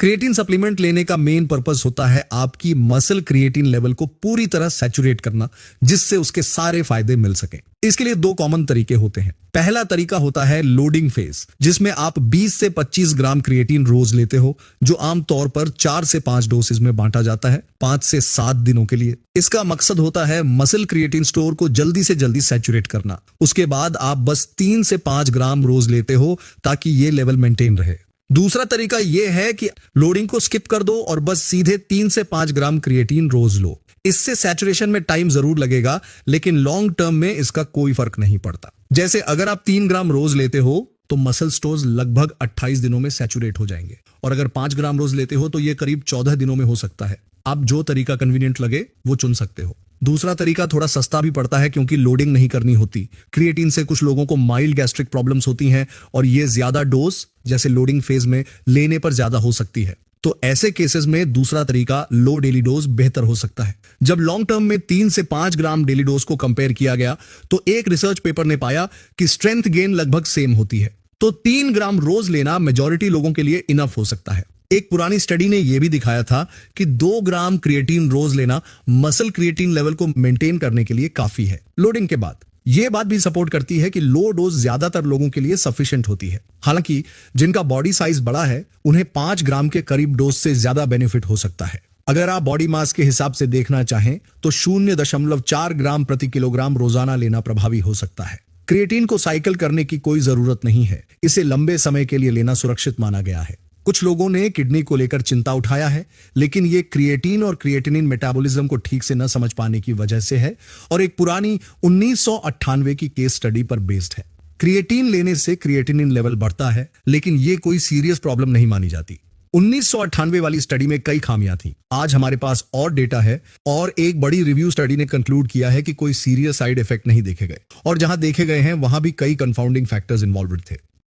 Creatine supplement लेने का main purpose होता है आपकी मसल क्रिएटिन लेवल को पूरी तरह सैचुरेट करना, जिससे उसके सारे फायदे मिल सके। इसके लिए दो कॉमन तरीके होते हैं। पहला तरीका होता है लोडिंग फेज, जिसमें आप 20 से 25 ग्राम क्रिएटिन रोज लेते हो, जो आमतौर पर 4 से 5 डोसेज में बांटा जाता है 5 से 7 दिनों के लिए। इसका मकसद होता है मसल क्रिएटिन स्टोर को जल्दी से जल्दी सैचुरेट करना। उसके बाद आप बस 3 से 5 ग्राम रोज लेते हो ताकि ये लेवल मेंटेन रहे। दूसरा तरीका यह है कि लोडिंग को स्किप कर दो और बस सीधे 3 से 5 ग्राम क्रिएटिन रोज लो। इससे सैचुरेशन में टाइम जरूर लगेगा, लेकिन लॉन्ग टर्म में इसका कोई फर्क नहीं पड़ता। जैसे अगर आप 3 ग्राम रोज लेते हो तो मसल स्टोर्स लगभग 28 दिनों में सैचुरेट हो जाएंगे, और अगर 5 ग्राम रोज लेते हो तो ये करीब 14 दिनों में हो सकता है। आप जो तरीका कन्वीनियंट लगे वो चुन सकते हो। दूसरा तरीका थोड़ा सस्ता भी पड़ता है, क्योंकि लोडिंग नहीं करनी होती। क्रिएटिन से कुछ लोगों को माइल्ड गैस्ट्रिक प्रॉब्लम्स होती हैं, और ये ज्यादा डोज जैसे लोडिंग फेज में लेने पर ज्यादा हो सकती है। तो ऐसे केसेस में दूसरा तरीका लो डेली डोज बेहतर हो सकता है। जब लॉन्ग टर्म में 3 से 5 ग्राम डेली डोज को कंपेयर किया गया तो एक रिसर्च पेपर ने पाया कि स्ट्रेंथ गेन लगभग सेम होती है। तो 3 ग्राम रोज लेना मेजॉरिटी लोगों के लिए इनफ हो सकता है। एक पुरानी स्टडी ने यह भी दिखाया था कि 2 ग्राम क्रिएटिन रोज लेना मसल क्रिएटिन लेवल को मेंटेन करने के लिए काफी है लोडिंग के बाद। यह बात भी सपोर्ट करती है कि लो डोज ज्यादातर लोगों के लिए सफिशिएंट होती है। हालांकि जिनका बॉडी साइज बड़ा है उन्हें 5 ग्राम के करीब डोज से ज्यादा बेनिफिट हो सकता है। अगर आप बॉडी मास के हिसाब से देखना चाहें तो 0.4 ग्राम प्रति किलोग्राम रोजाना लेना प्रभावी हो सकता है। क्रिएटिन को साइकिल करने की कोई जरूरत नहीं है। इसे लंबे समय के लिए लेना सुरक्षित माना गया है। कुछ लोगों ने किडनी को लेकर चिंता उठाया है, लेकिन ये क्रिएटिन और क्रिएटिनिन मेटाबॉलिज्म को ठीक से न समझ पाने की वजह से है, और एक पुरानी 1998 की केस स्टडी पर बेस्ड है। क्रिएटिन लेने से क्रिएटिनिन लेवल बढ़ता है, लेकिन ये कोई सीरियस प्रॉब्लम नहीं मानी जाती। 1998 वाली स्टडी में कई खामियां थी। आज हमारे पास और डेटा है, और एक बड़ी रिव्यू स्टडी ने कंक्लूड किया है कि कोई सीरियस साइड इफेक्ट नहीं देखे गए, और जहां देखे गए हैं वहां भी कई कंफाउंडिंग फैक्टर्स इन्वॉल्व थे।